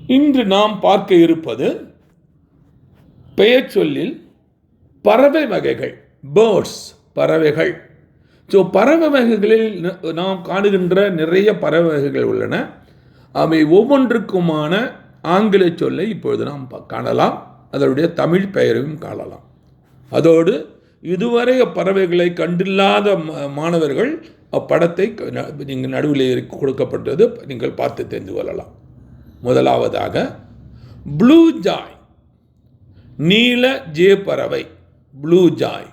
இன்று நாம் பார்க்க இருப்பது பெயர் சொல்லில் பறவை வகைகள், பேர்ட்ஸ், பறவைகள். ஸோ பறவை வகைகளில் நாம் காணுகின்ற நிறைய பறவை வகைகள் உள்ளன. அவை ஒவ்வொன்றுக்குமான ஆங்கில சொல்லை இப்பொழுது நாம் காணலாம். அதனுடைய தமிழ் பெயரையும் காணலாம். அதோடு இதுவரை அப்பறவைகளை கண்டில்லாத மாணவர்கள் அப்படத்தை நீங்கள் நடுவில் கொடுக்கப்பட்டது நீங்கள் பார்த்து தெரிந்து கொள்ளலாம். முதலாவதாக ப்ளூ ஜாய், நீல ஜே பறவை, ப்ளூ ஜாய்.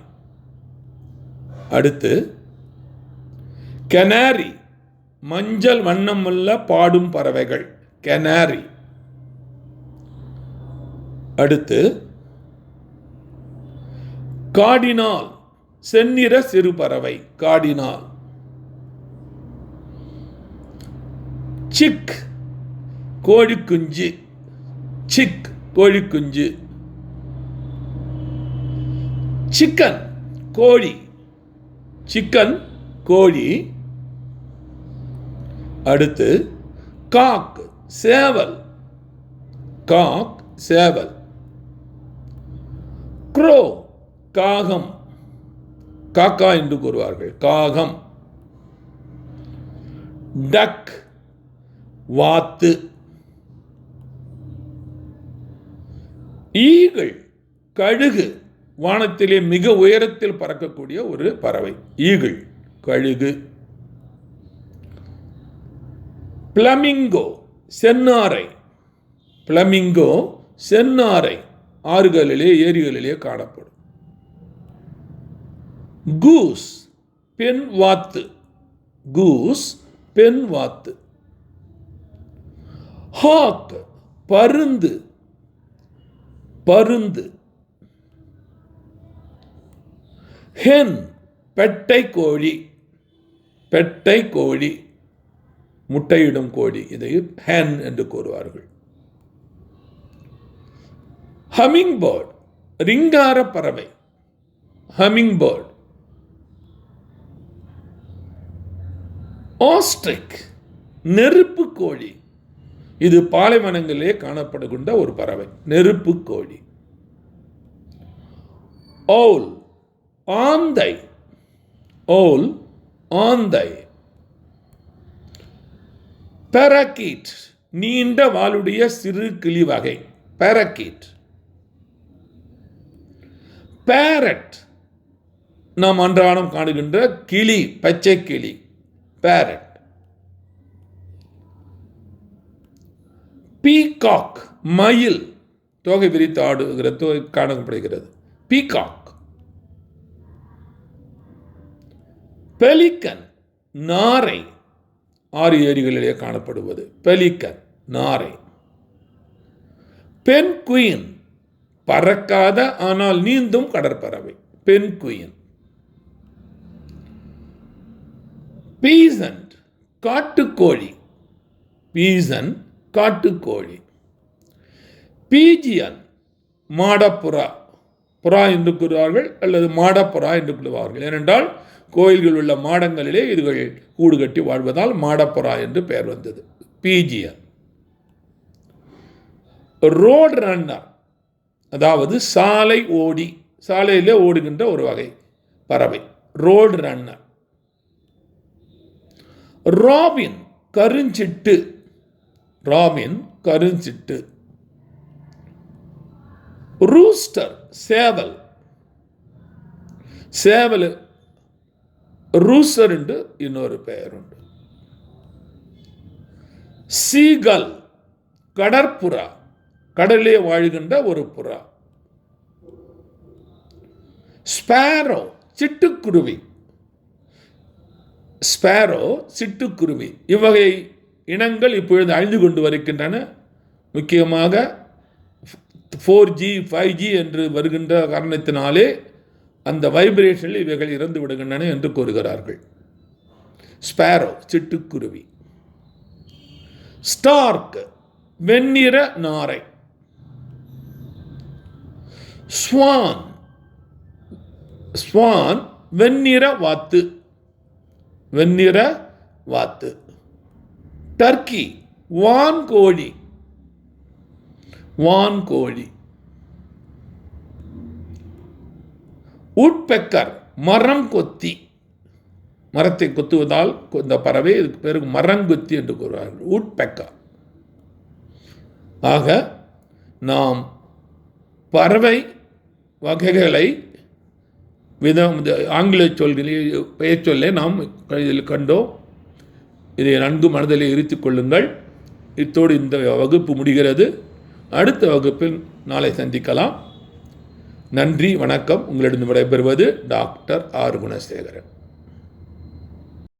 அடுத்து கெனாரி, மஞ்சள் வண்ணமுள்ள பாடும் பறவைகள், கெனாரி. அடுத்து கார்டினால், செந்நிற சிறு பறவை, கார்டினால். சிக், கோழிக்குஞ்சு, சிக், கோழிக்குஞ்சு. சிக்கன், கோழி, சிக்கன், கோழி. அடுத்து காக், சேவல், காக், சேவல். க்ரோ, காகம், காக்கா என்று கூறுவார்கள், காகம். டக், வாத்து. ஈகிள், கழுகு, வானத்திலே மிக உயரத்தில் பறக்கக்கூடிய ஒரு பறவை, ஈகிள், கழுகு. பிளமிங்கோ, செந்நாரை, பிளமிங்கோ, செந்நாரை, ஆறுகளிலே ஏரிகளிலே காணப்படும். கூஸ், பெண் வாத்து, கூஸ், பெண் வாத்து. ஹாக், பருந்து, பருந்து. ஹென், பெட்டை கோழி, பெட்டை கோழி, முட்டையிடும் கோழி, இதை ஹென் என்று கூறுவார்கள். ஹமிங் பேர்ட், ரிங்கார பறவை, ஹமிங் பேர்ட். ஆஸ்ட்ரிக், நெருப்பு கோழி, இது பாலைவனங்களிலே காணப்படுகின்ற ஒரு பறவை, நெருப்பு கோழி. ஓல், ஆந்தை, ஓல், ஆந்தை. பேராக்கீட், நீண்ட வாளுடைய சிறு கிளி வகை, பேராக்கீட். பேரட், நாம் அன்றாடம் காணுகின்ற கிளி, பச்சை கிளி, பேரட். பீகாக், மயில், தோகை விரித்து ஆடுகிற காணப்படுகிறது, பீகாக். பெலிக்கன், நாரை, ஆறு ஏரிகளிலே காணப்படுவது, பெலிக்கன், நாரை. பென்குயின், பறக்காத ஆனால் நீந்தும் கடற்பறவை, பென்குயின். பீசன்ட், காட்டுக்கோழி, பீசன், காட்டுக்கோழி. பீஜியன், மாடப்புறா, புறா என்று கூறுவார்கள் அல்லது மாடப்புறா என்று கூறுவார்கள். ஏனென்றால் கோயில்கள் உள்ள மாடங்களிலே இதுகள் கூடு கட்டி வாழ்வதால் மாடப்புறா என்று பெயர் வந்தது, பீஜியன். ரோட் ரன்னர், அதாவது சாலை ஓடி, சாலையிலே ஓடுகின்ற ஒரு வகை பறவை, ரோடு ரன்னர். ராபின், கருஞ்சிட்டு, ராபின், கருஞ்சிட்டு. ரூஸ்டர், சேவல், சேவல், ரூஸ்டர் என்று இன்னொரு பெயர் உண்டு. சீகல், கடற்புறா, கடலே வாழ்கின்ற ஒரு புறா. ஸ்பேரோ, சிட்டுக்குருவி, ஸ்பேரோ, சிட்டுக்குருவி. இவ்வகை இனங்கள் இப்பொழுது அழிந்து கொண்டு வருகின்றன. முக்கியமாக 4G 5G என்று வருகின்ற காரணத்தினாலே அந்த வைப்ரேஷனில் இவைகள் இறந்து விடுகின்றன என்று கூறுகிறார்கள். ஸ்பேரோ, சிட்டுக்குருவி. ஸ்டார்க், வெண்ணிற நாரை. ஸ்வான், ஸ்வான், வெண்ணிற வாத்து, வெண்ணிற வாத்து. டர்க்கி, வான்கோழி, வான்கோழி. உட்பெக்கர் மரம் கொத்தி, மரத்தை கொத்துவதால் இந்த பறவை இதுக்கு பேருக்கு மரங்கொத்தி என்று கூறுவார்கள். உட்பெக்கர். ஆக நாம் பறவை வகைகளை ஆங்கில சொல்களில் பெயர் சொல்லை நாம் இதில் கண்டோம். இதை நன்கு மனதில் இருத்திக் கொள்ளுங்கள். இத்தோடு இந்த வகுப்பு முடிகிறது. அடுத்த வகுப்பில் நாளை சந்திக்கலாம். நன்றி, வணக்கம். உங்களிடம் விடைபெறுவது டாக்டர் ஆர் குணசேகரன்.